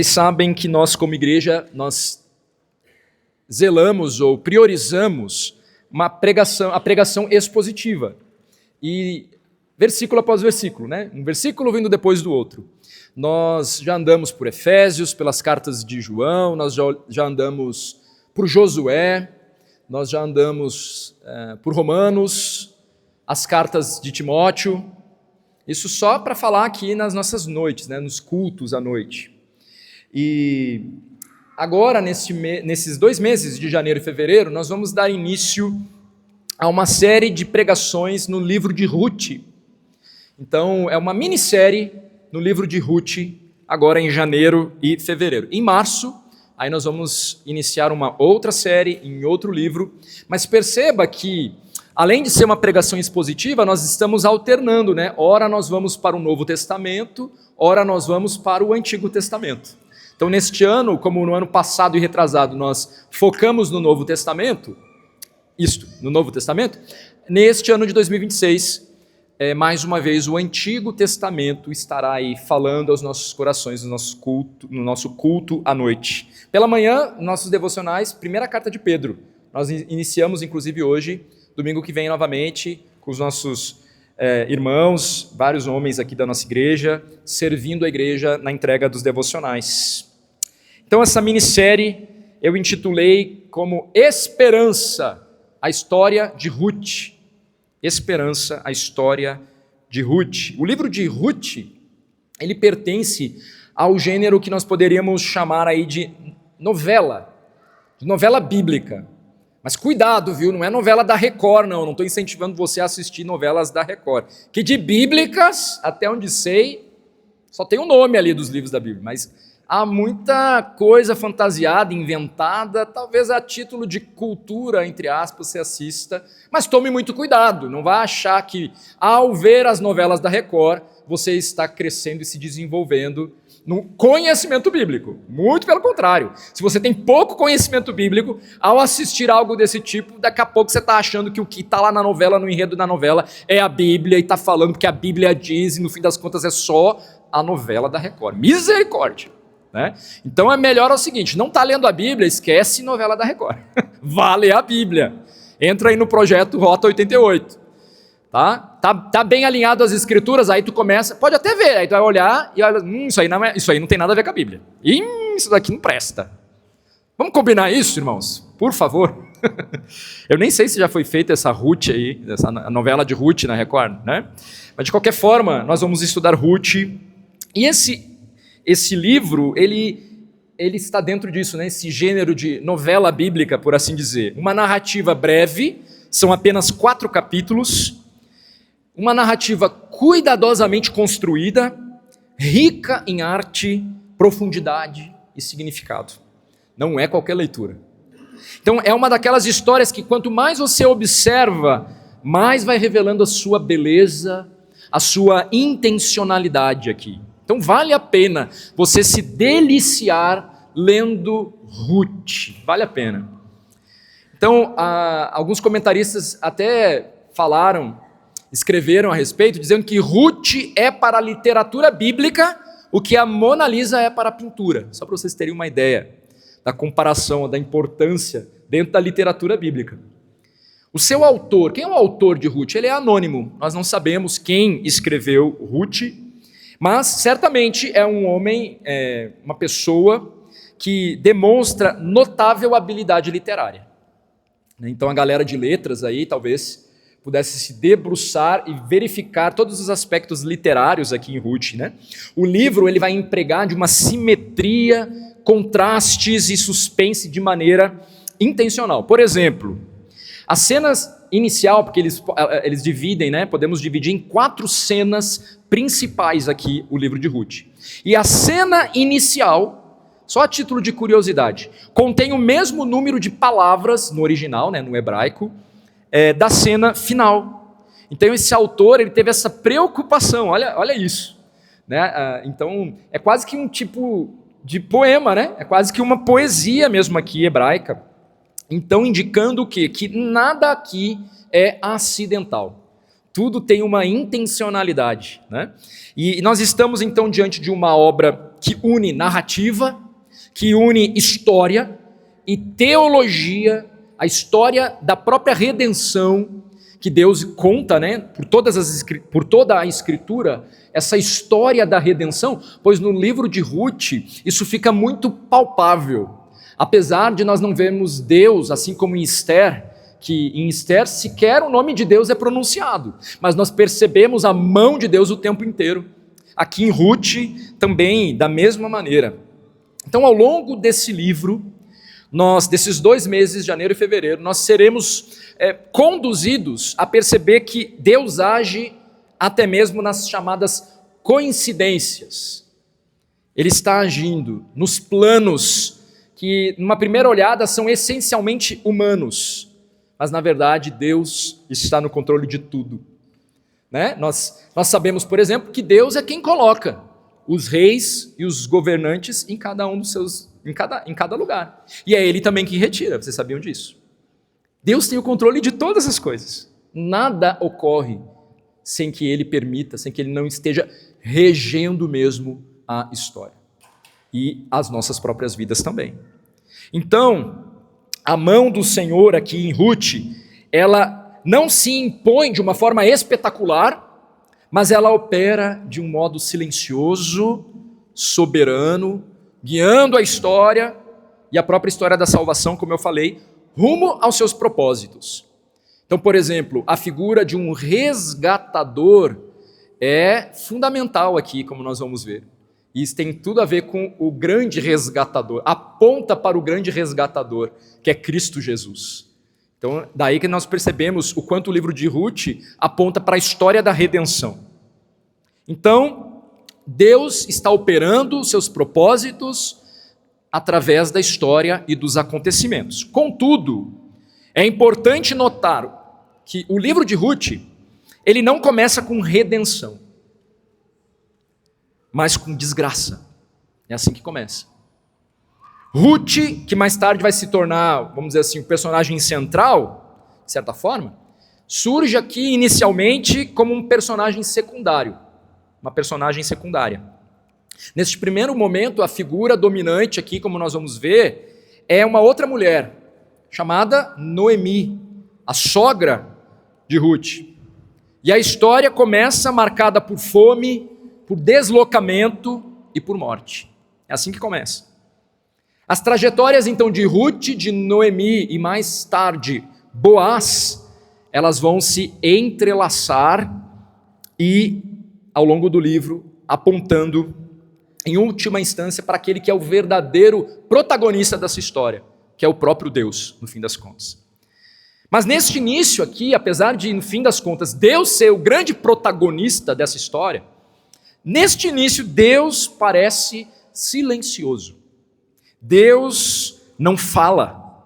Vocês sabem que nós, como igreja, nós zelamos ou priorizamos a pregação expositiva. E versículo após versículo, né? Um versículo vindo depois do outro. Nós já andamos por Efésios, pelas cartas de João, nós já andamos por Josué, nós já andamos por Romanos, as cartas de Timóteo. Isso só para falar aqui nas nossas noites, né? Nos cultos à noite. E agora, nesses 2 meses de janeiro e fevereiro, nós vamos dar início a uma série de pregações no livro de Ruth. Então, é uma minissérie no livro de Ruth, agora em janeiro e fevereiro. Em março, aí nós vamos iniciar uma outra série em outro livro, mas perceba que, além de ser uma pregação expositiva, nós estamos alternando, né? Ora nós vamos para o Novo Testamento, ora nós vamos para o Antigo Testamento. Então, neste ano, como no ano passado e retrasado, nós focamos no Novo Testamento, neste ano de 2026, mais uma vez, o Antigo Testamento estará aí falando aos nossos corações, no nosso culto à noite. Pela manhã, nossos devocionais, primeira carta de Pedro. Nós iniciamos, inclusive, hoje, domingo que vem, novamente, com os nossos irmãos, vários homens aqui da nossa igreja, servindo a igreja na entrega dos devocionais. Então, essa minissérie eu intitulei como Esperança, a história de Ruth. Esperança, a história de Ruth. O livro de Ruth, ele pertence ao gênero que nós poderíamos chamar aí de novela bíblica. Mas cuidado, viu? Não é novela da Record, não estou incentivando você a assistir novelas da Record. Que de bíblicas, até onde sei, só tem o nome ali dos livros da Bíblia, mas há muita coisa fantasiada, inventada, talvez a título de cultura, entre aspas, você assista, mas tome muito cuidado, não vá achar que ao ver as novelas da Record, você está crescendo e se desenvolvendo no conhecimento bíblico. Muito pelo contrário. Se você tem pouco conhecimento bíblico, ao assistir algo desse tipo, daqui a pouco você está achando que o que está lá na novela, no enredo da novela, é a Bíblia e está falando que a Bíblia diz e no fim das contas é só a novela da Record. Misericórdia! Né? Então é melhor o seguinte, não está lendo a Bíblia, esquece novela da Record. Vá ler a Bíblia. Entra aí no projeto Rota 88. Tá bem alinhado às escrituras, aí tu começa, pode até ver, aí tu vai olhar e olha, isso aí não tem nada a ver com a Bíblia. Isso daqui não presta. Vamos combinar isso, irmãos? Por favor. Eu nem sei se já foi feita essa Ruth aí, essa novela de Ruth na Record, né? Mas de qualquer forma, nós vamos estudar Ruth. E esse livro, ele está dentro disso, né? Esse gênero de novela bíblica, por assim dizer. Uma narrativa breve, são apenas 4 capítulos, uma narrativa cuidadosamente construída, rica em arte, profundidade e significado. Não é qualquer leitura. Então, é uma daquelas histórias que quanto mais você observa, mais vai revelando a sua beleza, a sua intencionalidade aqui. Então vale a pena você se deliciar lendo Ruth, vale a pena. Então, alguns comentaristas até escreveram a respeito, dizendo que Ruth é para a literatura bíblica o que a Mona Lisa é para a pintura, só para vocês terem uma ideia da comparação, da importância dentro da literatura bíblica. O seu autor, quem é o autor de Ruth? Ele é anônimo, nós não sabemos quem escreveu Ruth, mas certamente é um homem, uma pessoa que demonstra notável habilidade literária. Então a galera de letras aí talvez pudesse se debruçar e verificar todos os aspectos literários aqui em Ruth, né? O livro ele vai empregar de uma simetria, contrastes e suspense de maneira intencional. Por exemplo, as cenas inicial, porque eles dividem, né? Podemos dividir em 4 cenas principais aqui o livro de Ruth. E a cena inicial, só a título de curiosidade, contém o mesmo número de palavras no original, né, no hebraico, da cena final. Então esse autor ele teve essa preocupação, olha isso. Né? Então é quase que um tipo de poema, né? É quase que uma poesia mesmo aqui hebraica. Então indicando o quê? Que nada aqui é acidental. Tudo tem uma intencionalidade, né? E nós estamos então diante de uma obra que une narrativa, que une história e teologia, a história da própria redenção que Deus conta, né, por toda a Escritura, essa história da redenção, pois no livro de Ruth isso fica muito palpável. Apesar de nós não vermos Deus, assim como em Esther, que em Esther sequer o nome de Deus é pronunciado, mas nós percebemos a mão de Deus o tempo inteiro. Aqui em Ruth também, da mesma maneira. Então, ao longo desse livro, desses 2 meses, janeiro e fevereiro, nós seremos conduzidos a perceber que Deus age até mesmo nas chamadas coincidências. Ele está agindo nos planos que, numa primeira olhada, são essencialmente humanos, mas na verdade Deus está no controle de tudo. Né? Nós sabemos, por exemplo, que Deus é quem coloca os reis e os governantes em cada um dos seus, em cada lugar. E é Ele também que retira, vocês sabiam disso? Deus tem o controle de todas as coisas. Nada ocorre sem que Ele permita, sem que Ele não esteja regendo mesmo a história. E as nossas próprias vidas também. Então, a mão do Senhor aqui em Ruth, ela não se impõe de uma forma espetacular, mas ela opera de um modo silencioso, soberano, guiando a história e a própria história da salvação, como eu falei, rumo aos seus propósitos. Então, por exemplo, a figura de um resgatador é fundamental aqui, como nós vamos ver. Isso tem tudo a ver com o grande resgatador, aponta para o grande resgatador, que é Cristo Jesus. Então, daí que nós percebemos o quanto o livro de Ruth aponta para a história da redenção. Então, Deus está operando seus propósitos através da história e dos acontecimentos. Contudo, é importante notar que o livro de Ruth, ele não começa com redenção, mas com desgraça. É assim que começa. Ruth, que mais tarde vai se tornar, vamos dizer assim, o personagem central, de certa forma, surge aqui inicialmente como um personagem secundário, uma personagem secundária. Neste primeiro momento, a figura dominante aqui, como nós vamos ver, é uma outra mulher, chamada Noemi, a sogra de Ruth. E a história começa marcada por fome, por deslocamento e por morte. É assim que começa. As trajetórias então de Ruth, de Noemi e mais tarde Boaz, elas vão se entrelaçar e, ao longo do livro, apontando em última instância para aquele que é o verdadeiro protagonista dessa história, que é o próprio Deus, no fim das contas. Mas neste início aqui, apesar de, no fim das contas, Deus ser o grande protagonista dessa história, neste início Deus parece silencioso. Deus não fala,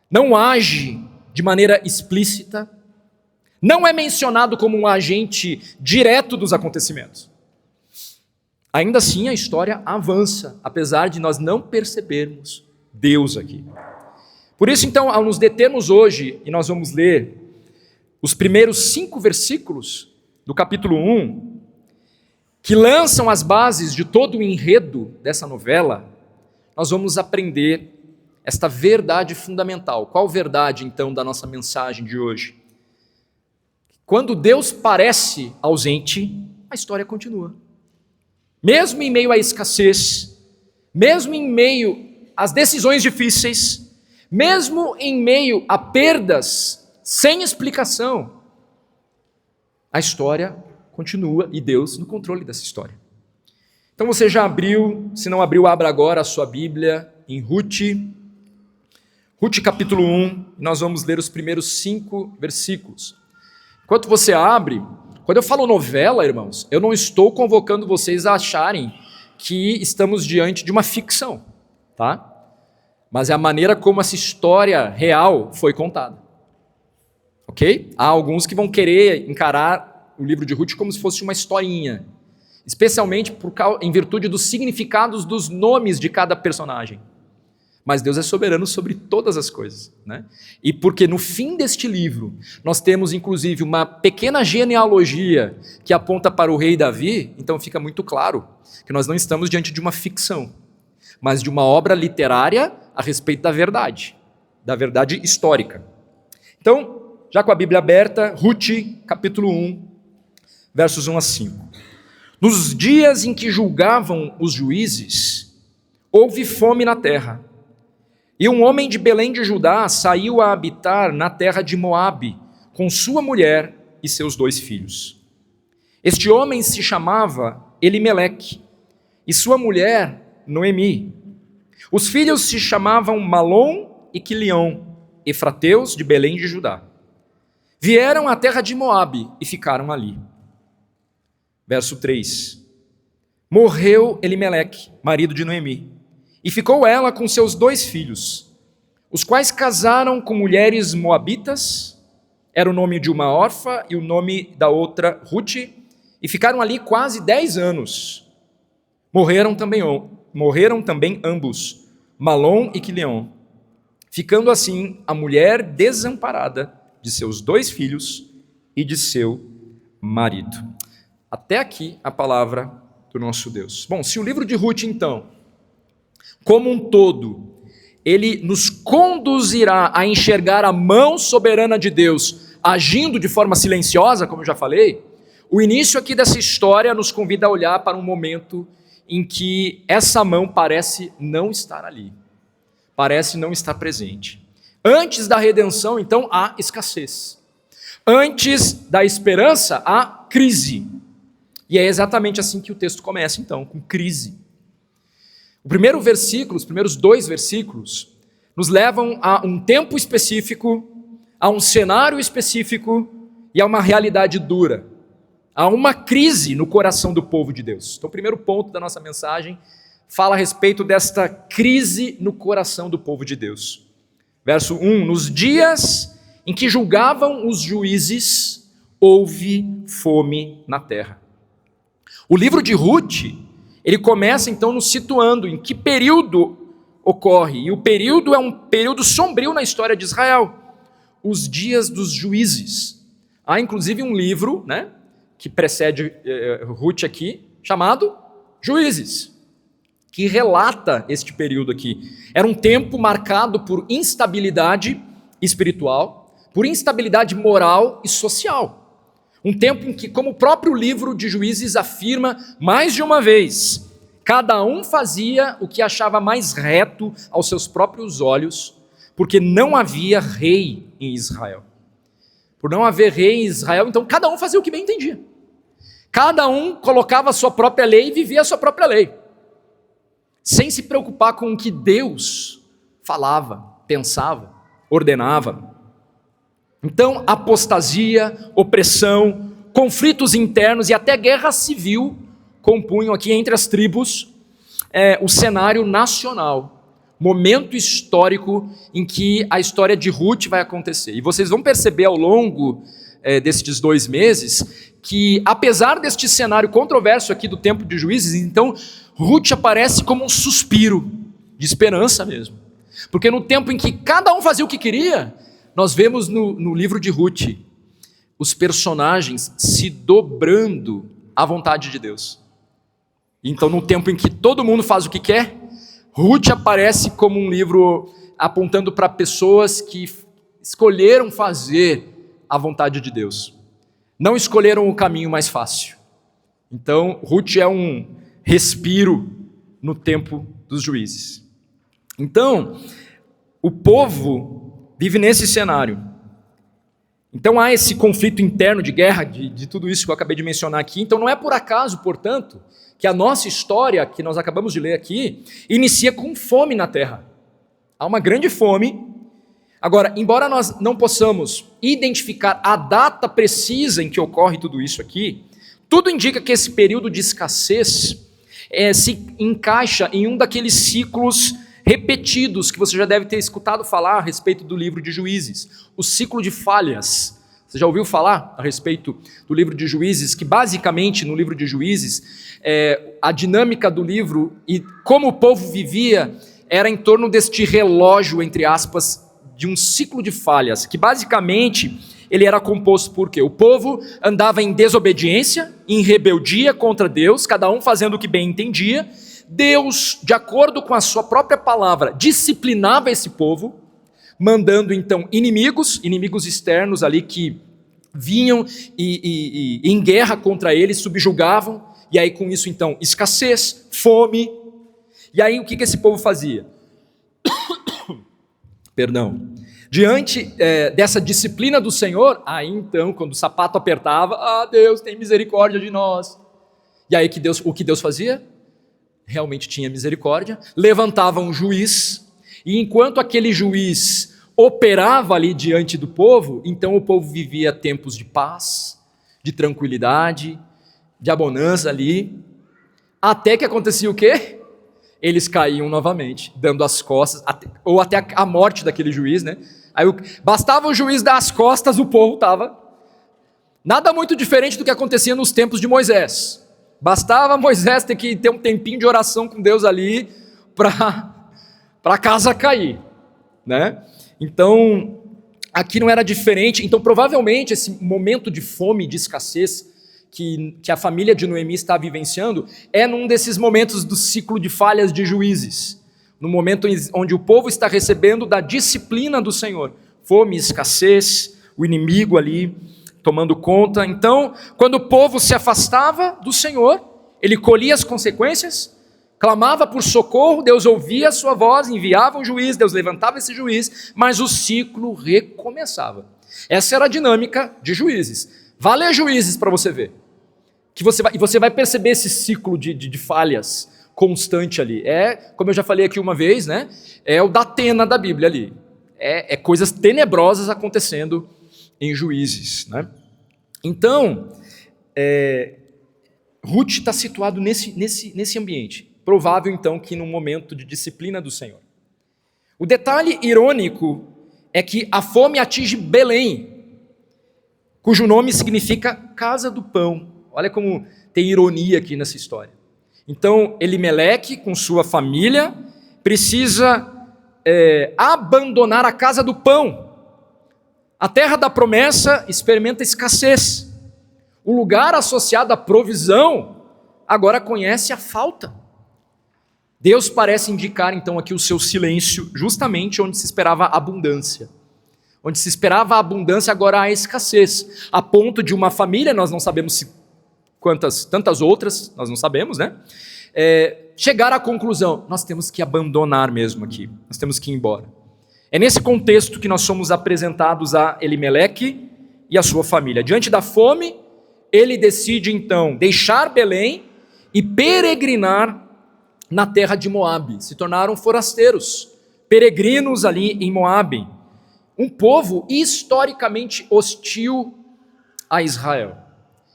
não age de maneira explícita, não é mencionado como um agente direto dos acontecimentos. Ainda assim, a história avança, apesar de nós não percebermos Deus aqui. Por isso, então, ao nos determos hoje, e nós vamos ler os primeiros 5 versículos do capítulo 1, que lançam as bases de todo o enredo dessa novela, nós vamos aprender esta verdade fundamental. Qual verdade, então, da nossa mensagem de hoje? Quando Deus parece ausente, a história continua. Mesmo em meio à escassez, mesmo em meio às decisões difíceis, mesmo em meio a perdas sem explicação, a história continua e Deus no controle dessa história. Então você já abriu, se não abriu, abra agora a sua Bíblia em Ruth capítulo 1, nós vamos ler os primeiros 5 versículos. Enquanto você abre, quando eu falo novela, irmãos, eu não estou convocando vocês a acharem que estamos diante de uma ficção, tá? Mas é a maneira como essa história real foi contada. Ok? Há alguns que vão querer encarar o livro de Ruth como se fosse uma historinha, especialmente em virtude dos significados dos nomes de cada personagem. Mas Deus é soberano sobre todas as coisas, né? E porque no fim deste livro, nós temos inclusive uma pequena genealogia que aponta para o rei Davi, então fica muito claro que nós não estamos diante de uma ficção, mas de uma obra literária a respeito da verdade histórica. Então, já com a Bíblia aberta, Ruth, capítulo 1, versos 1 a 5. Nos dias em que julgavam os juízes, houve fome na terra. E um homem de Belém de Judá saiu a habitar na terra de Moabe, com sua mulher e seus 2 filhos. Este homem se chamava Elimeleque, e sua mulher Noemi. Os filhos se chamavam Malom e Quilion, efrateus de Belém de Judá. Vieram à terra de Moabe e ficaram ali. Verso 3. Morreu Elimeleque, marido de Noemi, e ficou ela com seus 2 filhos, os quais casaram com mulheres moabitas, era o nome de uma órfã e o nome da outra Ruth, e ficaram ali quase 10 anos. Morreram também ambos, Malom e Quilion, ficando assim a mulher desamparada de seus 2 filhos e de seu marido. Até aqui a palavra do nosso Deus. Bom, se o livro de Ruth, então, como um todo, ele nos conduzirá a enxergar a mão soberana de Deus agindo de forma silenciosa, como eu já falei, o início aqui dessa história nos convida a olhar para um momento em que essa mão parece não estar ali, parece não estar presente. Antes da redenção, então, há escassez. Antes da esperança, há crise. E é exatamente assim que o texto começa, então, com crise. O primeiro versículo, os primeiros 2 versículos, nos levam a um tempo específico, a um cenário específico e a uma realidade dura. Há uma crise no coração do povo de Deus. Então, o primeiro ponto da nossa mensagem fala a respeito desta crise no coração do povo de Deus. Verso 1, nos dias em que julgavam os juízes, houve fome na terra. O livro de Ruth, ele começa então nos situando em que período ocorre, e o período é um período sombrio na história de Israel, os dias dos juízes. Há inclusive um livro, né, que precede Ruth aqui, chamado Juízes, que relata este período aqui. Era um tempo marcado por instabilidade espiritual, por instabilidade moral e social. Um tempo em que, como o próprio livro de Juízes afirma mais de uma vez, cada um fazia o que achava mais reto aos seus próprios olhos, porque não havia rei em Israel. Por não haver rei em Israel, então cada um fazia o que bem entendia. Cada um colocava a sua própria lei e vivia a sua própria lei, sem se preocupar com o que Deus falava, pensava, ordenava. Então, apostasia, opressão, conflitos internos e até guerra civil compunham aqui entre as tribos o cenário nacional, momento histórico em que a história de Ruth vai acontecer. E vocês vão perceber ao longo destes 2 meses que, apesar deste cenário controverso aqui do tempo de Juízes, então Ruth aparece como um suspiro de esperança mesmo. Porque no tempo em que cada um fazia o que queria, nós vemos no livro de Ruth os personagens se dobrando à vontade de Deus. Então, no tempo em que todo mundo faz o que quer, Ruth aparece como um livro apontando para pessoas que escolheram fazer a vontade de Deus. Não escolheram o caminho mais fácil. Então, Ruth é um respiro no tempo dos juízes. Então, o povo vive nesse cenário. Então há esse conflito interno de guerra, de tudo isso que eu acabei de mencionar aqui. Então não é por acaso, portanto, que a nossa história, que nós acabamos de ler aqui, inicia com fome na terra. Há uma grande fome. Agora, embora nós não possamos identificar a data precisa em que ocorre tudo isso aqui, tudo indica que esse período de escassez se encaixa em um daqueles ciclos repetidos que você já deve ter escutado falar a respeito do livro de Juízes, o ciclo de falhas. Você já ouviu falar a respeito do livro de Juízes, que basicamente no livro de Juízes, a dinâmica do livro e como o povo vivia era em torno deste relógio, entre aspas, de um ciclo de falhas, que basicamente ele era composto por quê? O povo andava em desobediência, em rebeldia contra Deus, cada um fazendo o que bem entendia. Deus, de acordo com a sua própria palavra, disciplinava esse povo, mandando então inimigos externos ali que vinham e em guerra contra eles, subjugavam, e aí com isso então escassez, fome. E aí o que esse povo fazia? Perdão. Diante dessa disciplina do Senhor, aí então, quando o sapato apertava, Deus tem misericórdia de nós. E aí o que Deus fazia? Realmente tinha misericórdia, levantava um juiz, e enquanto aquele juiz operava ali diante do povo, então o povo vivia tempos de paz, de tranquilidade, de abundância ali, até que acontecia o quê? Eles caíam novamente, dando as costas, ou até a morte daquele juiz, né? Aí bastava o juiz dar as costas, o povo estava. Nada muito diferente do que acontecia nos tempos de Moisés. Bastava Moisés ter um tempinho de oração com Deus ali, para a casa cair, né? Então, aqui não era diferente. Então, provavelmente, esse momento de fome, de escassez, que a família de Noemi está vivenciando, é num desses momentos do ciclo de falhas de juízes, no momento onde o povo está recebendo da disciplina do Senhor, fome, escassez, o inimigo ali tomando conta. Então, quando o povo se afastava do Senhor, ele colhia as consequências, clamava por socorro, Deus ouvia a sua voz, enviava um juiz, Deus levantava esse juiz, mas o ciclo recomeçava. Essa era a dinâmica de Juízes. Vá ler Juízes para você ver. Você vai perceber esse ciclo de falhas constante ali. Como eu já falei aqui uma vez, né? É o Datena da Bíblia ali. É coisas tenebrosas acontecendo em Juízes, né? Então, Ruth está situado nesse ambiente. Provável, então, que num momento de disciplina do Senhor. O detalhe irônico é que a fome atinge Belém, cujo nome significa casa do pão. Olha como tem ironia aqui nessa história. Então, Elimeleque, com sua família, precisa abandonar a casa do pão. A terra da promessa experimenta escassez. O lugar associado à provisão agora conhece a falta. Deus parece indicar então aqui o seu silêncio, justamente onde se esperava abundância. Onde se esperava a abundância, agora há escassez. A ponto de uma família, nós não sabemos tantas outras, nós não sabemos, né? Chegar à conclusão, nós temos que abandonar mesmo aqui, nós temos que ir embora. É nesse contexto que nós somos apresentados a Elimeleque e a sua família. Diante da fome, ele decide então deixar Belém e peregrinar na terra de Moabe. Se tornaram forasteiros, peregrinos ali em Moabe. Um povo historicamente hostil a Israel.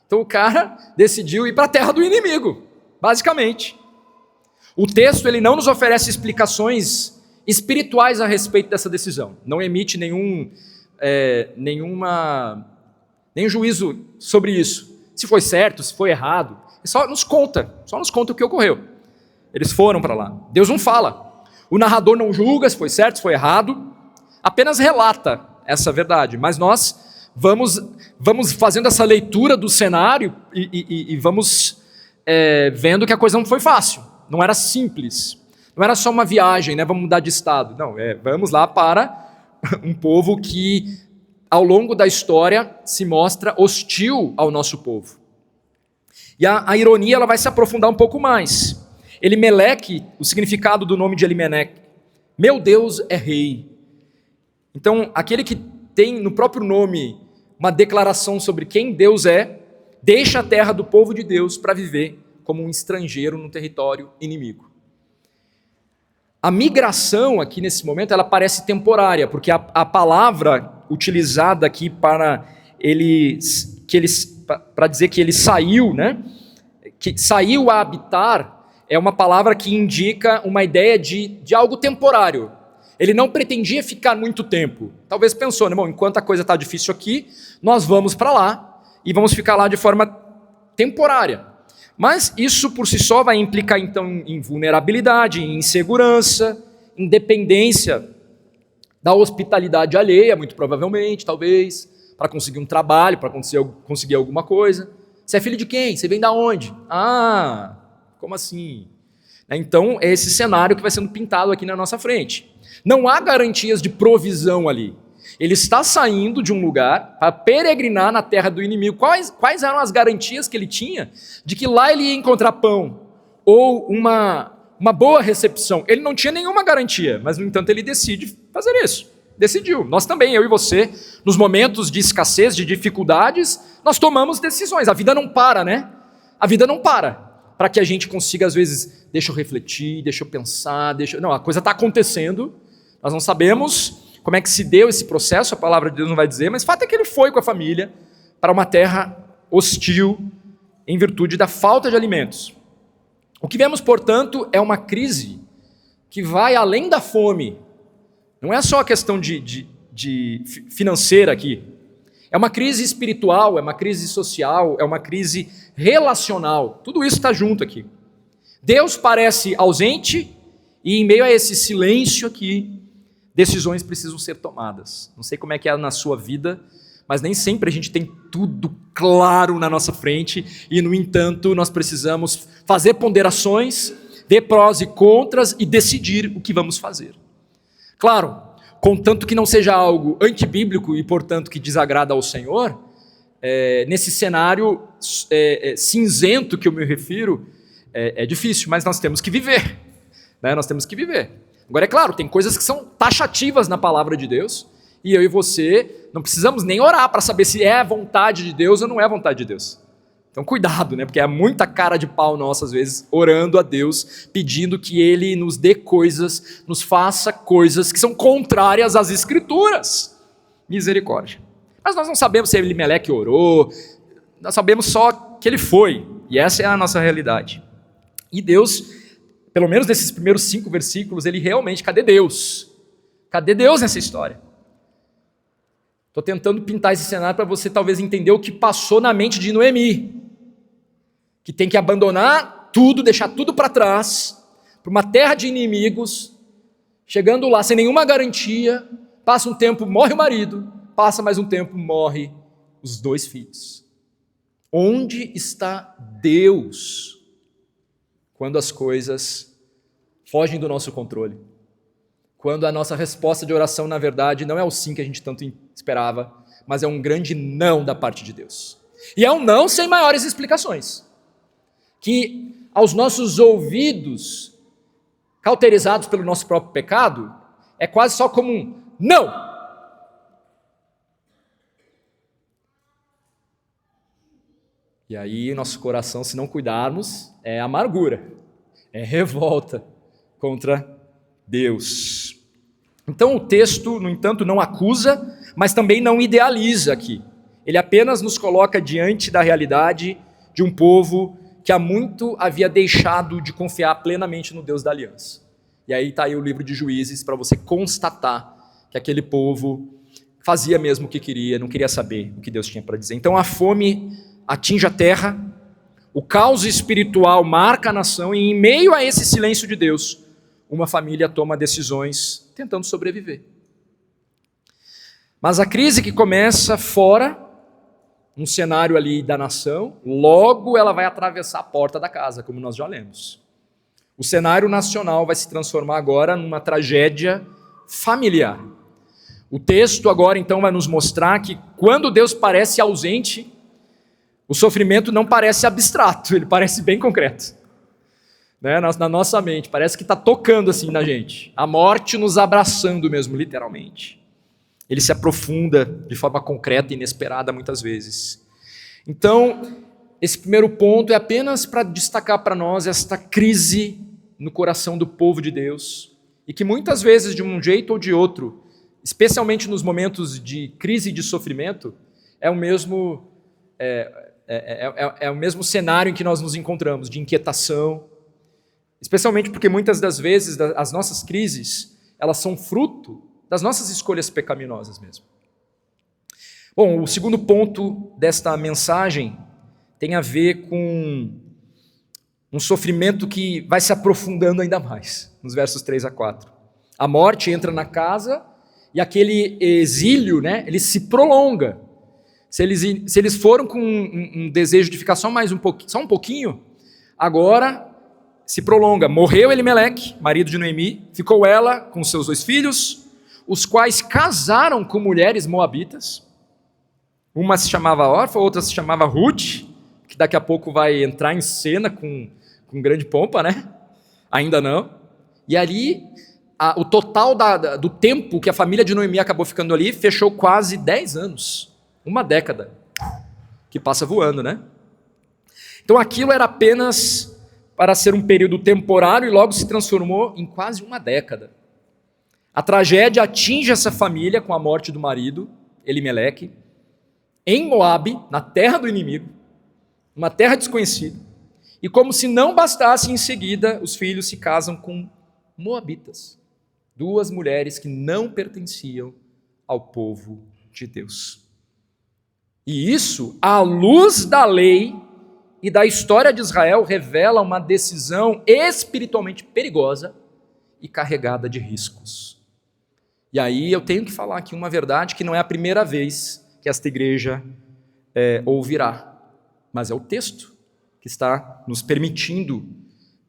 Então o cara decidiu ir para a terra do inimigo, basicamente. O texto ele não nos oferece explicações espirituais a respeito dessa decisão. Não emite nenhum juízo sobre isso. Se foi certo, se foi errado. Só nos conta o que ocorreu. Eles foram para lá. Deus não fala. O narrador não julga se foi certo, se foi errado. Apenas relata essa verdade. Mas nós vamos fazendo essa leitura do cenário e vamos vendo que a coisa não foi fácil. Não era simples. Não era só uma viagem, né? Vamos mudar de estado. Não, vamos lá para um povo que, ao longo da história, se mostra hostil ao nosso povo. E a ironia ela vai se aprofundar um pouco mais. Elimeleque, o significado do nome de Elimeleque, meu Deus é rei. Então, aquele que tem no próprio nome uma declaração sobre quem Deus é, deixa a terra do povo de Deus para viver como um estrangeiro no território inimigo. A migração aqui nesse momento, ela parece temporária, porque a palavra utilizada aqui para dizer que ele saiu, né? Que saiu a habitar, é uma palavra que indica uma ideia de algo temporário. Ele não pretendia ficar muito tempo. Talvez pensou, né, bom, enquanto a coisa está difícil aqui, nós vamos para lá e vamos ficar lá de forma temporária. Mas isso por si só vai implicar então em vulnerabilidade, em insegurança, independência da hospitalidade alheia, muito provavelmente, talvez, para conseguir um trabalho, para conseguir alguma coisa. Você é filho de quem? Você vem da onde? Ah, como assim? Então, é esse cenário que vai sendo pintado aqui na nossa frente. Não há garantias de provisão ali. Ele está saindo de um lugar para peregrinar na terra do inimigo. Quais eram as garantias que ele tinha de que lá ele ia encontrar pão ou uma boa recepção? Ele não tinha nenhuma garantia, mas, no entanto, ele decide fazer isso. Decidiu. Nós também, eu e você, nos momentos de escassez, de dificuldades, nós tomamos decisões. A vida não para, né? A vida não para que a gente consiga, às vezes, deixa eu refletir, deixa eu pensar, Não, a coisa está acontecendo, nós não sabemos como é que se deu esse processo, a palavra de Deus não vai dizer, mas o fato é que ele foi com a família para uma terra hostil em virtude da falta de alimentos. O que vemos, portanto, é uma crise que vai além da fome. Não é só a questão de financeira aqui. É uma crise espiritual, é uma crise social, é uma crise relacional. Tudo isso está junto aqui. Deus parece ausente e, em meio a esse silêncio aqui, decisões precisam ser tomadas. Não sei como é que é na sua vida, mas nem sempre a gente tem tudo claro na nossa frente e, no entanto, nós precisamos fazer ponderações, ver prós e contras e decidir o que vamos fazer. Claro, contanto que não seja algo antibíblico e, portanto, que desagrada ao Senhor, nesse cenário cinzento que eu me refiro, é difícil, mas nós temos que viver. Né? Nós temos que viver. Agora, é claro, tem coisas que são taxativas na palavra de Deus, e eu e você não precisamos nem orar para saber se é a vontade de Deus ou não é a vontade de Deus. Então, cuidado, né? Porque é muita cara de pau nossa, às vezes, orando a Deus, pedindo que Ele nos dê coisas, nos faça coisas que são contrárias às Escrituras. Misericórdia. Mas nós não sabemos se Elimeleque orou, nós sabemos só que ele foi, e essa é a nossa realidade. E Deus, pelo menos nesses primeiros 5 versículos, ele realmente, cadê Deus? Cadê Deus nessa história? Estou tentando pintar esse cenário para você talvez entender o que passou na mente de Noemi, que tem que abandonar tudo, deixar tudo para trás, para uma terra de inimigos, chegando lá sem nenhuma garantia, passa um tempo, morre o marido, passa mais um tempo, morre os 2 filhos. Onde está Deus quando as coisas fogem do nosso controle? Quando a nossa resposta de oração, na verdade, não é o sim que a gente tanto esperava, mas é um grande não da parte de Deus. E é um não sem maiores explicações, que aos nossos ouvidos, cauterizados pelo nosso próprio pecado, é quase só como um não. E aí nosso coração, se não cuidarmos, é amargura, é revolta contra Deus. Então o texto, no entanto, não acusa, mas também não idealiza aqui. Ele apenas nos coloca diante da realidade de um povo que há muito havia deixado de confiar plenamente no Deus da aliança. E aí está aí o livro de Juízes para você constatar que aquele povo fazia mesmo o que queria, não queria saber o que Deus tinha para dizer. Então a fome atinge a terra, o caos espiritual marca a nação, e em meio a esse silêncio de Deus, uma família toma decisões tentando sobreviver. Mas a crise que começa fora, um cenário ali da nação, logo ela vai atravessar a porta da casa, como nós já lemos. O cenário nacional vai se transformar agora numa tragédia familiar. O texto agora então vai nos mostrar que quando Deus parece ausente, o sofrimento não parece abstrato, ele parece bem concreto. Né? Na nossa mente, parece que está tocando assim na gente. A morte nos abraçando mesmo, literalmente. Ele se aprofunda de forma concreta e inesperada muitas vezes. Então, esse primeiro ponto é apenas para destacar para nós esta crise no coração do povo de Deus, e que muitas vezes, de um jeito ou de outro, especialmente nos momentos de crise e de sofrimento, é o mesmo cenário em que nós nos encontramos, de inquietação, especialmente porque muitas das vezes as nossas crises, elas são fruto das nossas escolhas pecaminosas mesmo. Bom, o segundo ponto desta mensagem tem a ver com um sofrimento que vai se aprofundando ainda mais, nos versos 3 a 4. A morte entra na casa e aquele exílio, né, ele se prolonga. Se eles foram com um desejo de ficar só um pouquinho, agora se prolonga. Morreu Elimeleque, marido de Noemi, ficou ela com seus 2 filhos, os quais casaram com mulheres moabitas. Uma se chamava Orfa, outra se chamava Ruth, que daqui a pouco vai entrar em cena com grande pompa, né? Ainda não. E ali, o total do tempo que a família de Noemi acabou ficando ali, fechou quase 10 anos. Uma década. Que passa voando, né? Então aquilo era apenas para ser um período temporário e logo se transformou em quase uma década. A tragédia atinge essa família com a morte do marido, Elimeleque, em Moabe, na terra do inimigo, uma terra desconhecida. E como se não bastasse, em seguida, os filhos se casam com moabitas, 2 mulheres que não pertenciam ao povo de Deus. E isso, à luz da lei e da história de Israel, revela uma decisão espiritualmente perigosa e carregada de riscos. E aí eu tenho que falar aqui uma verdade que não é a primeira vez que esta igreja ouvirá, mas é o texto que está nos permitindo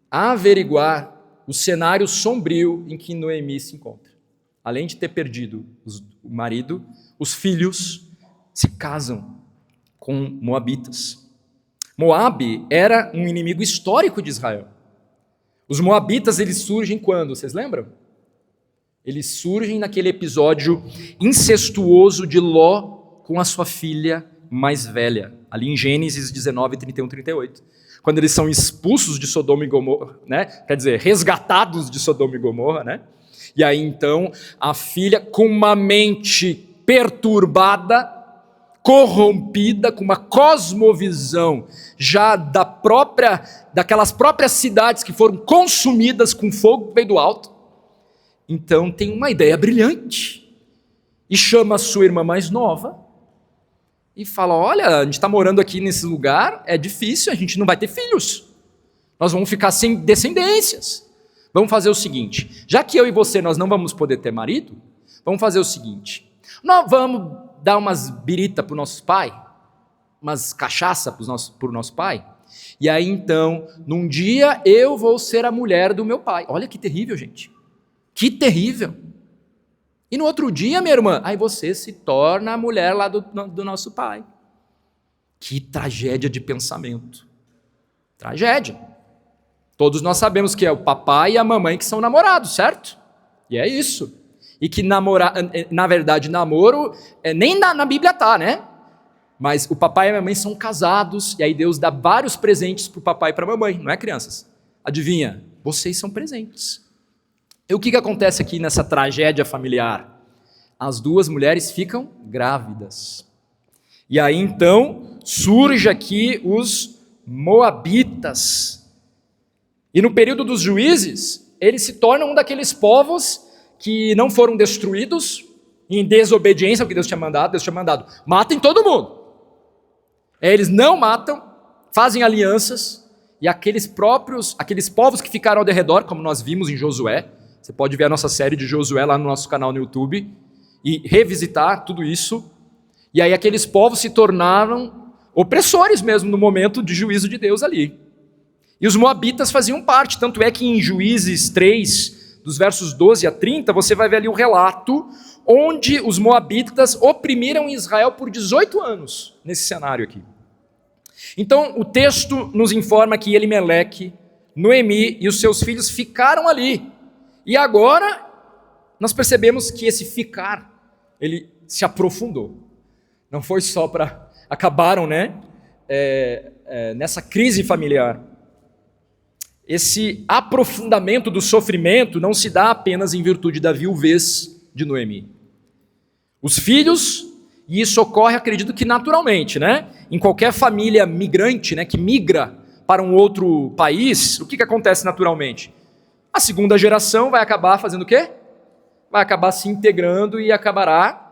averiguar o cenário sombrio em que Noemi se encontra. Além de ter perdido o marido, os filhos se casam com moabitas. Moabe era um inimigo histórico de Israel. Os moabitas, eles surgem quando? Vocês lembram? Eles surgem naquele episódio incestuoso de Ló com a sua filha mais velha, ali em Gênesis 19, 31, 38. Quando eles são expulsos de Sodoma e Gomorra, né? Quer dizer, resgatados de Sodoma e Gomorra, né? E aí então a filha, com uma mente perturbada, corrompida, com uma cosmovisão já daquelas próprias cidades que foram consumidas com fogo que veio do alto, então tem uma ideia brilhante e chama a sua irmã mais nova e fala: olha, a gente está morando aqui nesse lugar, é difícil, a gente não vai ter filhos, nós vamos ficar sem descendências. Vamos fazer o seguinte, já que eu e você nós não vamos poder ter marido, vamos fazer o seguinte, nós vamos dar umas birita para o nosso pai, umas cachaça para o nosso pai, e aí então, num dia eu vou ser a mulher do meu pai. Olha que terrível, gente, que terrível. E no outro dia, minha irmã, aí você se torna a mulher lá do nosso pai. Que tragédia de pensamento. Tragédia. Todos nós sabemos que é o papai e a mamãe que são namorados, certo? E é isso. E que na verdade, namoro, nem na Bíblia tá, né? Mas o papai e a mamãe são casados, e aí Deus dá vários presentes para o papai e para a mamãe, não é, crianças? Adivinha? Vocês são presentes. E o que acontece aqui nessa tragédia familiar? As 2 mulheres ficam grávidas. E aí então surge aqui os moabitas. E no período dos juízes, eles se tornam um daqueles povos que não foram destruídos em desobediência ao que Deus tinha mandado. Deus tinha mandado: matem todo mundo. Eles não matam, fazem alianças, e aqueles povos que ficaram ao redor, como nós vimos em Josué, você pode ver a nossa série de Josué lá no nosso canal no YouTube e revisitar tudo isso. E aí aqueles povos se tornaram opressores mesmo no momento de juízo de Deus ali. E os moabitas faziam parte, tanto é que em Juízes 3, dos versos 12 a 30, você vai ver ali o relato onde os moabitas oprimiram Israel por 18 anos, nesse cenário aqui. Então o texto nos informa que Elimeleque, Noemi e os seus filhos ficaram ali. E agora nós percebemos que esse ficar, ele se aprofundou. Não foi só para... acabaram, né? Nessa crise familiar. Esse aprofundamento do sofrimento não se dá apenas em virtude da viuvez de Noemi. Os filhos, e isso ocorre, acredito que naturalmente, né? Em qualquer família migrante, né, que migra para um outro país, o que acontece naturalmente? A segunda geração vai acabar fazendo o quê? Vai acabar se integrando e acabará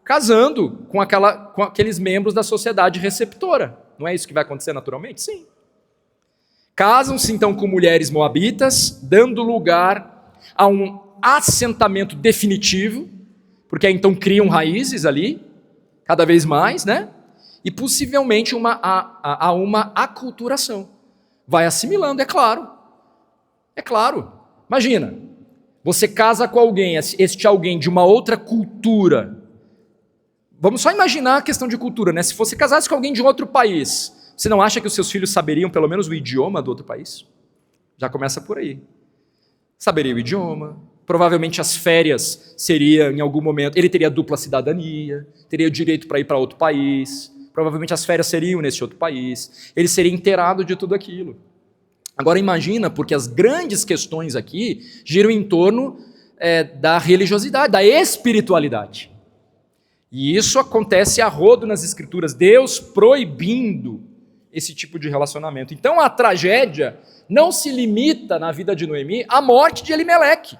casando com aqueles membros da sociedade receptora. Não é isso que vai acontecer naturalmente? Sim. Casam-se então com mulheres moabitas, dando lugar a um assentamento definitivo, porque então criam raízes ali, cada vez mais, né? E possivelmente a uma aculturação. Vai assimilando, é claro. É claro. Imagina, você casa com alguém, este alguém de uma outra cultura. Vamos só imaginar a questão de cultura, né? Se você casasse com alguém de outro país, você não acha que os seus filhos saberiam pelo menos o idioma do outro país? Já começa por aí. Saberia o idioma, provavelmente as férias seria em algum momento, ele teria dupla cidadania, teria o direito para ir para outro país, provavelmente as férias seriam nesse outro país, ele seria inteirado de tudo aquilo. Agora imagina, porque as grandes questões aqui giram em torno da religiosidade, da espiritualidade. E isso acontece a rodo nas Escrituras, Deus proibindo esse tipo de relacionamento. Então a tragédia não se limita na vida de Noemi à morte de Elimeleque.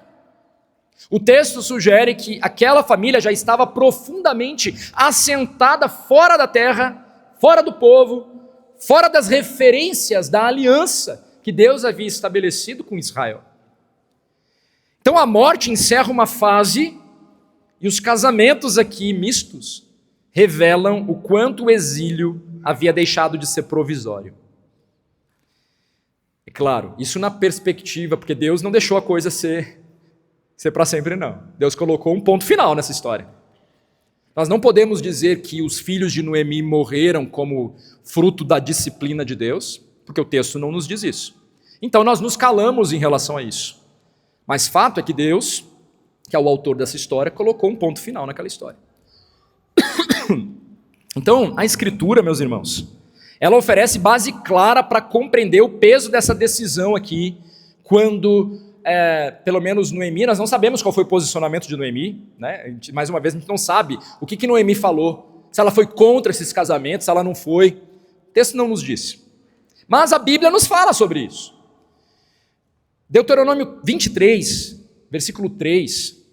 O texto sugere que aquela família já estava profundamente assentada fora da terra, fora do povo, fora das referências da aliança que Deus havia estabelecido com Israel. Então a morte encerra uma fase e os casamentos aqui mistos revelam o quanto o exílio havia deixado de ser provisório. É claro, isso na perspectiva, porque Deus não deixou a coisa ser para sempre, não. Deus colocou um ponto final nessa história. Nós não podemos dizer que os filhos de Noemi morreram como fruto da disciplina de Deus, porque o texto não nos diz isso. Então nós nos calamos em relação a isso. Mas fato é que Deus, que é o autor dessa história, colocou um ponto final naquela história. Então, a Escritura, meus irmãos, ela oferece base clara para compreender o peso dessa decisão aqui, quando, pelo menos Noemi, nós não sabemos qual foi o posicionamento de Noemi, né? Mais uma vez, a gente não sabe o que Noemi falou, se ela foi contra esses casamentos, se ela não foi, o texto não nos disse. Mas a Bíblia nos fala sobre isso. Deuteronômio 23, versículo 3,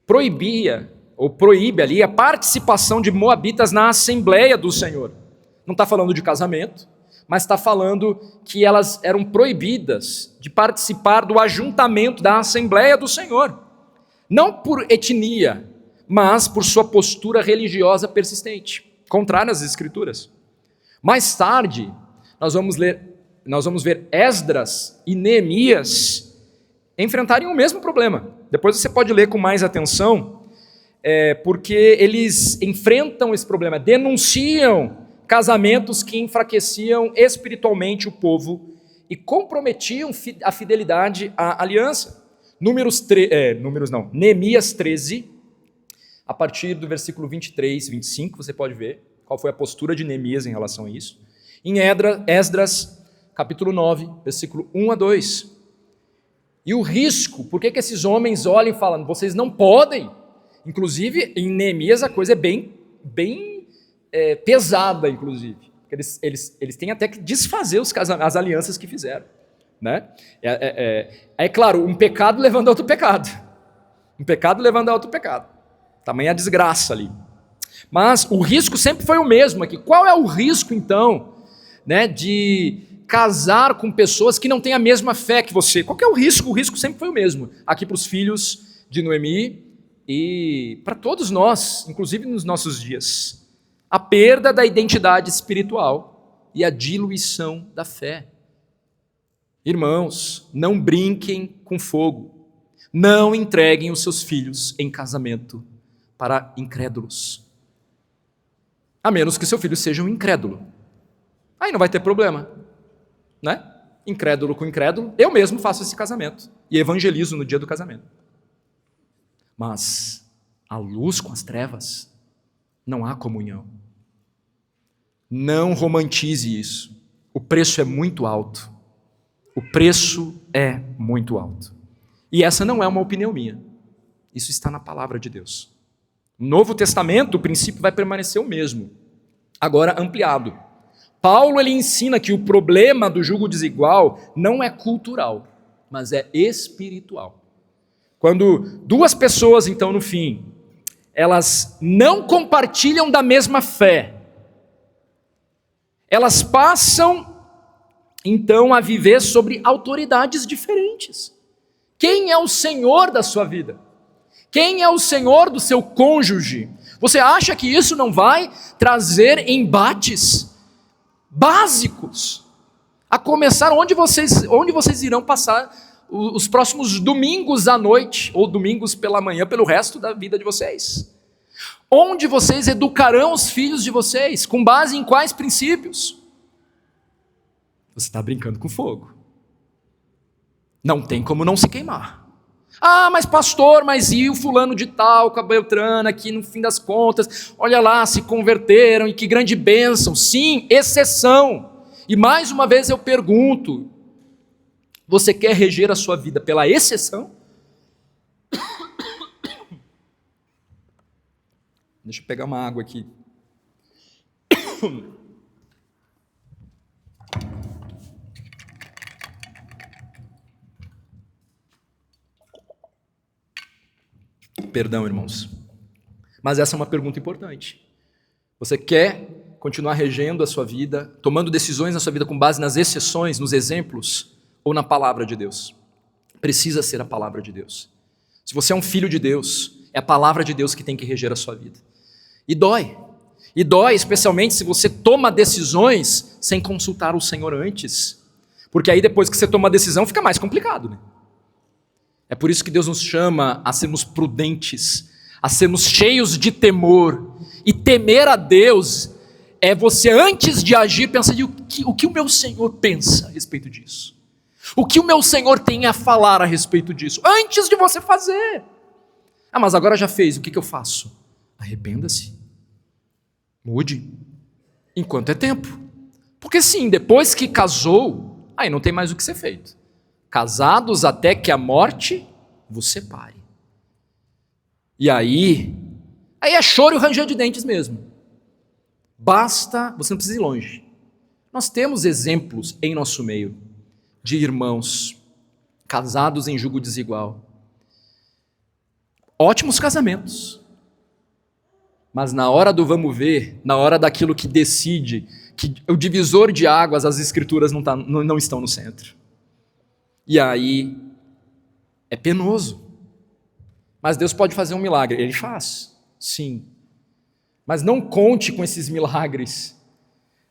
proíbe ali a participação de moabitas na Assembleia do Senhor. Não está falando de casamento, mas está falando que elas eram proibidas de participar do ajuntamento da Assembleia do Senhor. Não por etnia, mas por sua postura religiosa persistente, contrária às Escrituras. Mais tarde, nós vamos ver Esdras e Neemias enfrentarem o mesmo problema. Depois você pode ler com mais atenção, porque eles enfrentam esse problema, denunciam casamentos que enfraqueciam espiritualmente o povo e comprometiam a fidelidade à aliança. Neemias 13, a partir do versículo 23, 25, você pode ver qual foi a postura de Neemias em relação a isso. Em Esdras, capítulo 9, versículo 1 a 2. E o risco, por que esses homens olham e falam, vocês não podem? Inclusive, em Neemias a coisa é bem pesada, inclusive. Eles têm até que desfazer as alianças que fizeram. Né? É claro, um pecado levando a outro pecado. Um pecado levando a outro pecado. Tamanha desgraça ali. Mas o risco sempre foi o mesmo aqui. Qual é o risco, então, né, de casar com pessoas que não têm a mesma fé que você? Qual que é o risco? O risco sempre foi o mesmo. Aqui para os filhos de Noemi e para todos nós, inclusive nos nossos dias. A perda da identidade espiritual e a diluição da fé. Irmãos, não brinquem com fogo. Não entreguem os seus filhos em casamento para incrédulos. A menos que seu filho seja um incrédulo. Aí não vai ter problema, né? Incrédulo com incrédulo, eu mesmo faço esse casamento e evangelizo no dia do casamento. Mas a luz com as trevas, não há comunhão. Não romantize isso. O preço é muito alto. O preço é muito alto. E essa não é uma opinião minha. Isso está na palavra de Deus. No Novo Testamento, o princípio vai permanecer o mesmo, agora ampliado. Paulo ele ensina que o problema do jugo desigual não é cultural, mas é espiritual. Quando duas pessoas, então, no fim, elas não compartilham da mesma fé, elas passam, então, a viver sobre autoridades diferentes, Quem é o Senhor da sua vida? Quem é o Senhor do seu cônjuge? Você acha que isso não vai trazer embates básicos? A começar onde vocês irão passar os próximos domingos à noite, ou domingos pela manhã, pelo resto da vida de vocês. Onde vocês educarão os filhos de vocês? Com base em quais princípios? Você está brincando com fogo. Não tem como não se queimar. Ah, mas pastor, mas e o fulano de tal, com a Beltrana, que no fim das contas, olha lá, se converteram, e que grande bênção. Sim, exceção. E mais uma vez eu pergunto, você quer reger a sua vida pela exceção? Deixa eu pegar uma água aqui. Perdão, irmãos. Mas essa é uma pergunta importante. Você quer continuar regendo a sua vida, tomando decisões na sua vida com base nas exceções, nos exemplos, ou na palavra de Deus? Precisa ser a palavra de Deus. Se você é um filho de Deus, é a palavra de Deus que tem que reger a sua vida. E dói. E dói especialmente se você toma decisões sem consultar o Senhor antes. Porque aí depois que você toma a decisão fica mais complicado, né? É por isso que Deus nos chama a sermos prudentes, a sermos cheios de temor. E temer a Deus é você, antes de agir, pensar o que o meu Senhor pensa a respeito disso. O que o meu Senhor tem a falar a respeito disso, antes de você fazer. Ah, mas agora já fez, o que eu faço? Arrependa-se. Mude. Enquanto é tempo. Porque sim, depois que casou, aí não tem mais o que ser feito. Casados até que a morte vos separe. E aí é choro e ranger de dentes mesmo. Basta, você não precisa ir longe. Nós temos exemplos em nosso meio de irmãos casados em jugo desigual. Ótimos casamentos. Mas na hora do vamos ver, na hora daquilo que decide, que o divisor de águas, as escrituras não estão no centro. E aí é penoso. Mas Deus pode fazer um milagre. Ele faz, sim. Mas não conte com esses milagres,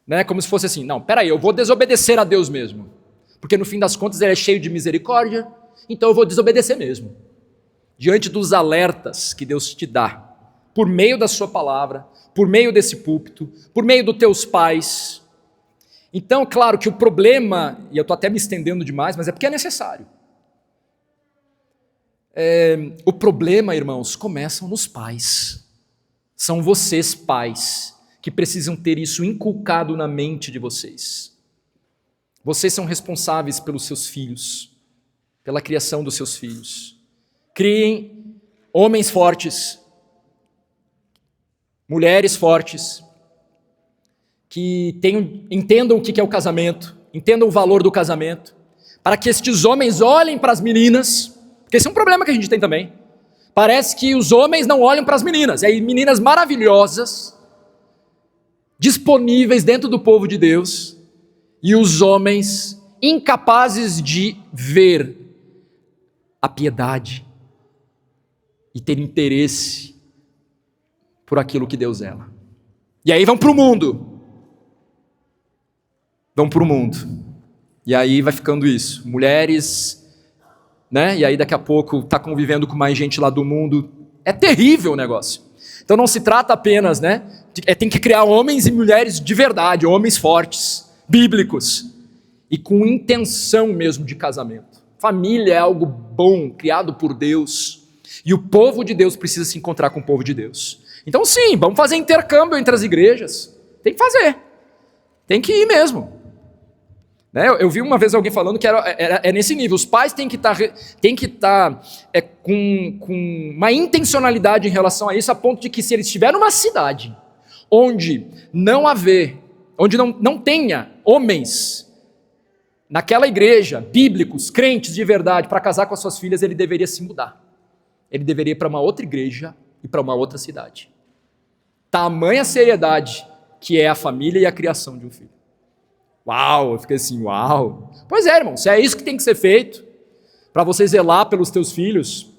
né? Como se fosse assim, não, peraí, eu vou desobedecer a Deus mesmo. Porque no fim das contas ele é cheio de misericórdia, então eu vou desobedecer mesmo. Diante dos alertas que Deus te dá, por meio da sua palavra, por meio desse púlpito, por meio dos teus pais. Então, claro que o problema, e eu estou até me estendendo demais, mas é porque é necessário. O problema, irmãos, começam nos pais. São vocês, pais, que precisam ter isso inculcado na mente de vocês. Vocês são responsáveis pelos seus filhos, pela criação dos seus filhos. Criem homens fortes, mulheres fortes, que entendam o que é o casamento, entendam o valor do casamento, para que estes homens olhem para as meninas, porque esse é um problema que a gente tem também. Parece que os homens não olham para as meninas, e aí meninas maravilhosas, disponíveis dentro do povo de Deus, e os homens incapazes de ver a piedade e ter interesse por aquilo que Deus zela. E aí vão para o mundo. Vão para o mundo. E aí vai ficando isso. Mulheres, né? E aí daqui a pouco está convivendo com mais gente lá do mundo. É terrível o negócio. Então não se trata apenas, né? Tem que criar homens e mulheres de verdade, homens fortes, bíblicos, e com intenção mesmo de casamento. Família é algo bom, criado por Deus, e o povo de Deus precisa se encontrar com o povo de Deus. Então sim, vamos fazer intercâmbio entre as igrejas. Tem que fazer. Tem que ir mesmo. Né? Eu vi uma vez alguém falando que é nesse nível. Os pais têm que estar com uma intencionalidade em relação a isso, a ponto de que se eles estiverem numa cidade onde não tenha homens naquela igreja, bíblicos, crentes de verdade, para casar com as suas filhas, ele deveria se mudar. Ele deveria ir para uma outra igreja e para uma outra cidade. Tamanha seriedade que é a família e a criação de um filho. Uau, eu fiquei assim, uau. Pois é, irmão, se é isso que tem que ser feito, para você zelar pelos teus filhos,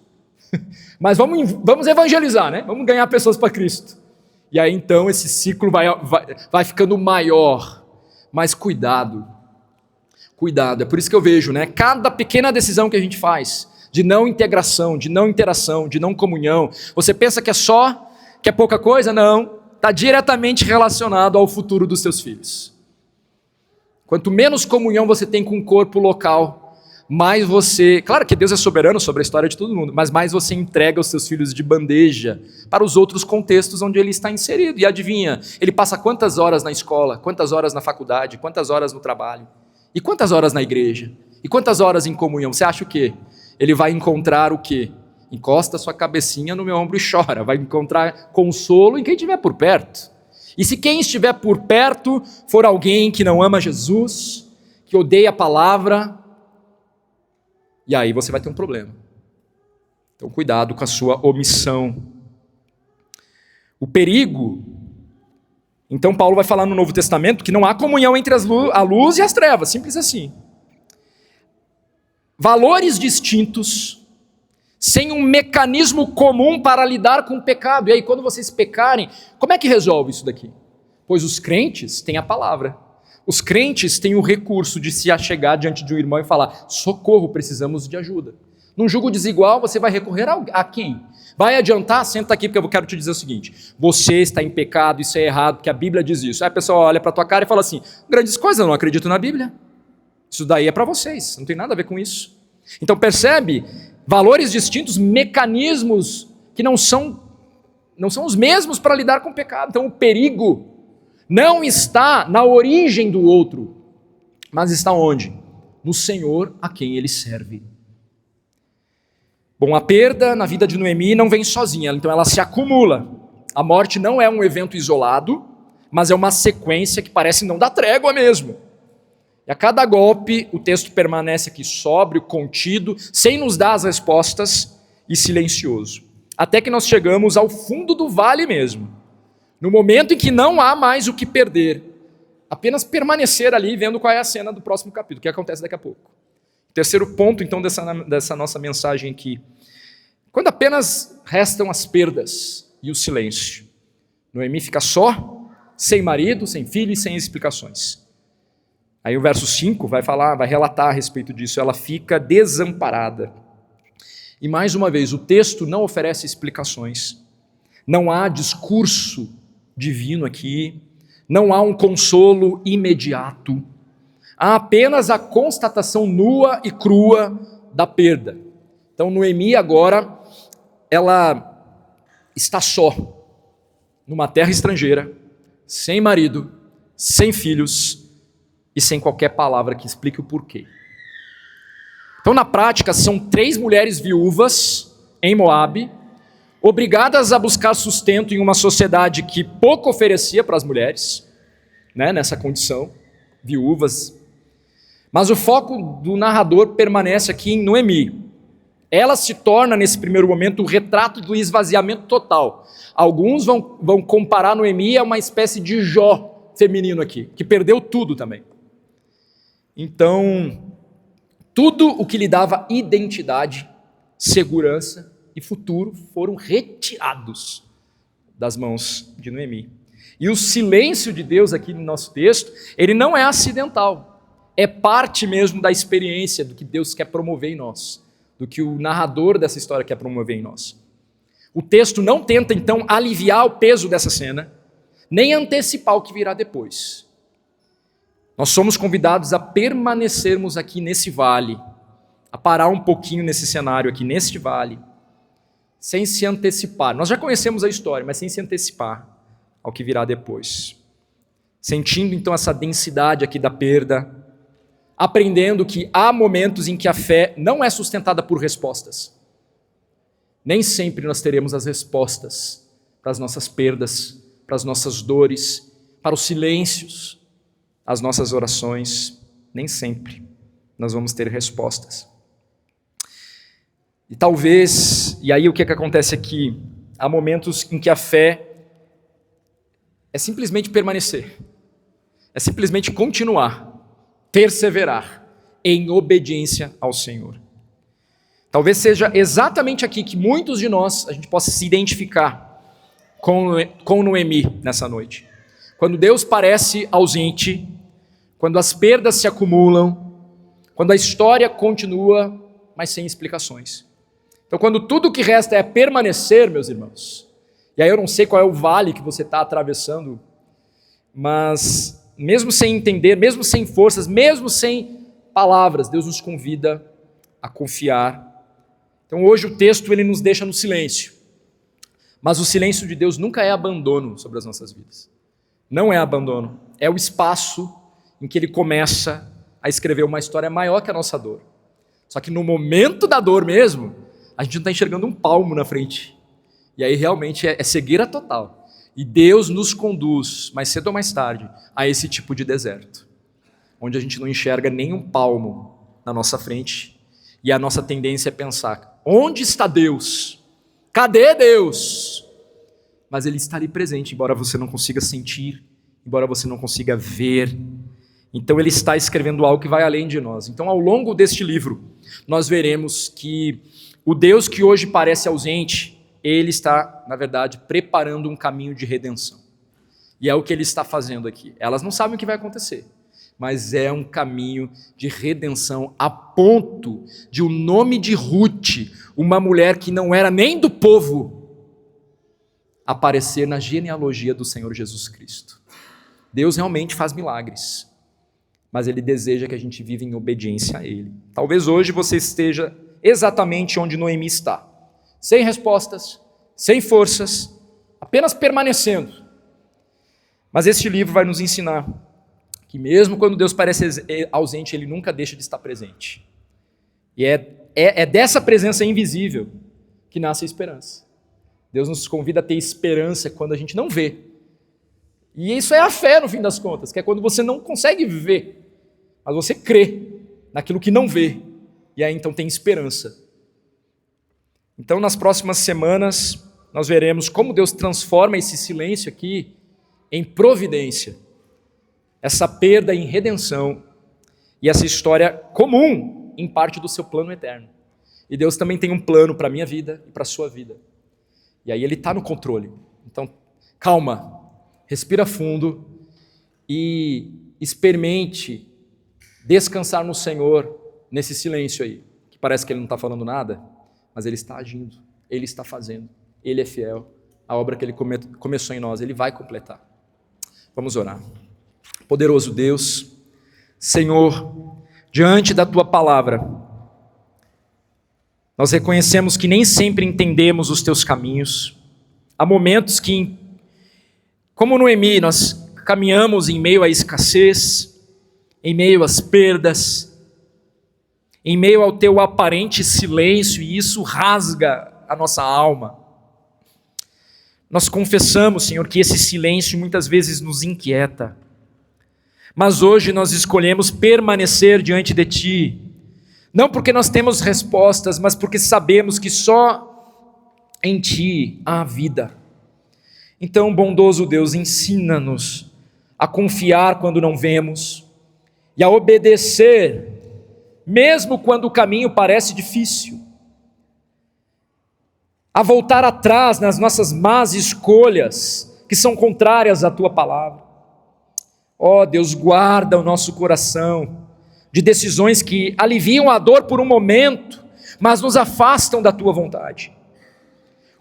mas vamos evangelizar, né? Vamos ganhar pessoas para Cristo. E aí então esse ciclo vai ficando maior. Mas cuidado, é por isso que eu vejo, né? Cada pequena decisão que a gente faz, de não integração, de não interação, de não comunhão, você pensa que é pouca coisa? Não, está diretamente relacionado ao futuro dos seus filhos. Quanto menos comunhão você tem com o corpo local, mais você, claro que Deus é soberano sobre a história de todo mundo, mas mais você entrega os seus filhos de bandeja para os outros contextos onde ele está inserido. E adivinha, ele passa quantas horas na escola, quantas horas na faculdade, quantas horas no trabalho, e quantas horas na igreja, e quantas horas em comunhão? Você acha o quê? Ele vai encontrar o quê? Encosta sua cabecinha no meu ombro e chora, vai encontrar consolo em quem estiver por perto. E se quem estiver por perto for alguém que não ama Jesus, que odeia a palavra, e aí você vai ter um problema. Então cuidado com a sua omissão. O perigo, então Paulo vai falar no Novo Testamento que não há comunhão entre a luz e as trevas, simples assim. Valores distintos, sem um mecanismo comum para lidar com o pecado. E aí quando vocês pecarem, como é que resolve isso daqui? Pois os crentes têm a palavra. Os crentes têm o recurso de se achegar diante de um irmão e falar: socorro, precisamos de ajuda. Num jugo desigual, você vai recorrer a quem? Vai adiantar? Senta aqui, porque eu quero te dizer o seguinte: você está em pecado, isso é errado, porque a Bíblia diz isso. Aí a pessoa olha para a tua cara e fala assim: grandes coisas, eu não acredito na Bíblia. Isso daí é para vocês, não tem nada a ver com isso. Então percebe? Valores distintos, mecanismos que não são os mesmos para lidar com o pecado. Então o perigo não está na origem do outro, mas está onde? No Senhor a quem ele serve. Bom, a perda na vida de Noemi não vem sozinha, então ela se acumula. A morte não é um evento isolado, mas é uma sequência que parece não dar trégua mesmo. E a cada golpe, o texto permanece aqui sóbrio, contido, sem nos dar as respostas e silencioso. Até que nós chegamos ao fundo do vale mesmo. No momento em que não há mais o que perder, apenas permanecer ali vendo qual é a cena do próximo capítulo, o que acontece daqui a pouco. Terceiro ponto, então, dessa nossa mensagem aqui. Quando apenas restam as perdas e o silêncio. Noemi fica só, sem marido, sem filho e sem explicações. Aí o verso 5 vai relatar a respeito disso. Ela fica desamparada. E mais uma vez, o texto não oferece explicações. Não há discurso divino aqui, não há um consolo imediato, há apenas a constatação nua e crua da perda. Então Noemi agora, ela está só, numa terra estrangeira, sem marido, sem filhos e sem qualquer palavra que explique o porquê. Então na prática são 3 mulheres viúvas em Moabe, obrigadas a buscar sustento em uma sociedade que pouco oferecia para as mulheres, né, nessa condição, viúvas. Mas o foco do narrador permanece aqui em Noemi. Ela se torna, nesse primeiro momento, o retrato do esvaziamento total. Alguns vão comparar Noemi a uma espécie de Jó feminino aqui, que perdeu tudo também. Então, tudo o que lhe dava identidade, segurança e futuro foram retirados das mãos de Noemi. E o silêncio de Deus aqui no nosso texto, ele não é acidental, é parte mesmo da experiência do que Deus quer promover em nós, do que o narrador dessa história quer promover em nós. O texto não tenta então aliviar o peso dessa cena, nem antecipar o que virá depois. Nós somos convidados a permanecermos aqui nesse vale, a parar um pouquinho nesse cenário aqui, neste vale, sem se antecipar. Nós já conhecemos a história, mas sem se antecipar ao que virá depois. Sentindo então essa densidade aqui da perda, aprendendo que há momentos em que a fé não é sustentada por respostas. Nem sempre nós teremos as respostas para as nossas perdas, para as nossas dores, para os silêncios, as nossas orações. Nem sempre nós vamos ter respostas. E talvez, e aí o que acontece aqui? Há momentos em que a fé é simplesmente permanecer, é simplesmente continuar, perseverar em obediência ao Senhor. Talvez seja exatamente aqui que muitos de nós, a gente possa se identificar com Noemi nessa noite. Quando Deus parece ausente, quando as perdas se acumulam, quando a história continua, mas sem explicações. Então, quando tudo que resta é permanecer, meus irmãos, e aí eu não sei qual é o vale que você está atravessando, mas mesmo sem entender, mesmo sem forças, mesmo sem palavras, Deus nos convida a confiar. Então hoje o texto ele nos deixa no silêncio, mas o silêncio de Deus nunca é abandono sobre as nossas vidas. Não é abandono, é o espaço em que ele começa a escrever uma história maior que a nossa dor. Só que no momento da dor mesmo, a gente não está enxergando um palmo na frente. E aí realmente é cegueira total. E Deus nos conduz, mais cedo ou mais tarde, a esse tipo de deserto, onde a gente não enxerga nem um palmo na nossa frente, e a nossa tendência é pensar, onde está Deus? Cadê Deus? Mas Ele está ali presente, embora você não consiga sentir, embora você não consiga ver. Então Ele está escrevendo algo que vai além de nós. Então ao longo deste livro, nós veremos que o Deus que hoje parece ausente, Ele está, na verdade, preparando um caminho de redenção. E é o que Ele está fazendo aqui. Elas não sabem o que vai acontecer, mas é um caminho de redenção a ponto de o nome de Ruth, uma mulher que não era nem do povo, aparecer na genealogia do Senhor Jesus Cristo. Deus realmente faz milagres, mas Ele deseja que a gente viva em obediência a Ele. Talvez hoje você esteja exatamente onde Noemi está, sem respostas, sem forças, apenas permanecendo. Mas este livro vai nos ensinar que mesmo quando Deus parece ausente, Ele nunca deixa de estar presente. E é dessa presença invisível que nasce a esperança. Deus nos convida a ter esperança quando a gente não vê. E isso é a fé, no fim das contas, que é quando você não consegue ver, mas você crê naquilo que não vê, e aí então tem esperança. Então nas próximas semanas nós veremos como Deus transforma esse silêncio aqui em providência, essa perda em redenção, e essa história comum em parte do seu plano eterno. E Deus também tem um plano para a minha vida e para a sua vida. E aí Ele está no controle. Então, calma, respira fundo e experimente descansar no Senhor nesse silêncio aí, que parece que Ele não está falando nada, mas Ele está agindo, Ele está fazendo, Ele é fiel, a obra que Ele começou em nós, Ele vai completar. Vamos orar. Poderoso Deus, Senhor, diante da Tua palavra, nós reconhecemos que nem sempre entendemos os Teus caminhos. Há momentos que, como Noemi, nós caminhamos em meio à escassez, em meio às perdas, em meio ao Teu aparente silêncio, e isso rasga a nossa alma. Nós confessamos, Senhor, que esse silêncio muitas vezes nos inquieta, mas hoje nós escolhemos permanecer diante de Ti, não porque nós temos respostas, mas porque sabemos que só em Ti há vida. Então, bondoso Deus, ensina-nos a confiar quando não vemos e a obedecer, mesmo quando o caminho parece difícil, a voltar atrás nas nossas más escolhas que são contrárias à Tua palavra. Ó Deus, guarda o nosso coração de decisões que aliviam a dor por um momento, mas nos afastam da Tua vontade.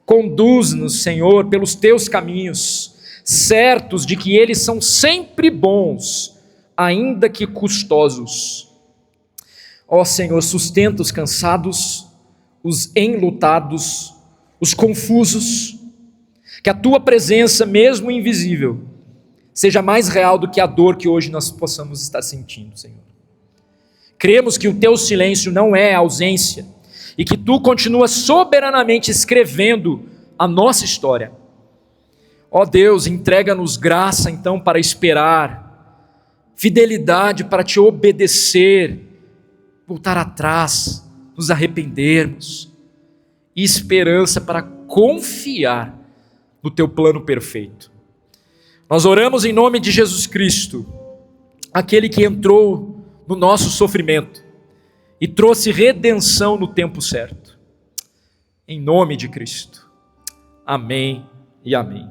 Conduz-nos, Senhor, pelos Teus caminhos, certos de que eles são sempre bons, ainda que custosos. Ó Senhor, sustenta os cansados, os enlutados, os confusos, que a Tua presença, mesmo invisível, seja mais real do que a dor que hoje nós possamos estar sentindo, Senhor. Cremos que o Teu silêncio não é ausência e que Tu continuas soberanamente escrevendo a nossa história. Ó Deus, entrega-nos graça então para esperar, fidelidade para Te obedecer, voltar atrás, nos arrependermos, e esperança para confiar no Teu plano perfeito. Nós oramos em nome de Jesus Cristo, aquele que entrou no nosso sofrimento e trouxe redenção no tempo certo. Em nome de Cristo. Amém e amém.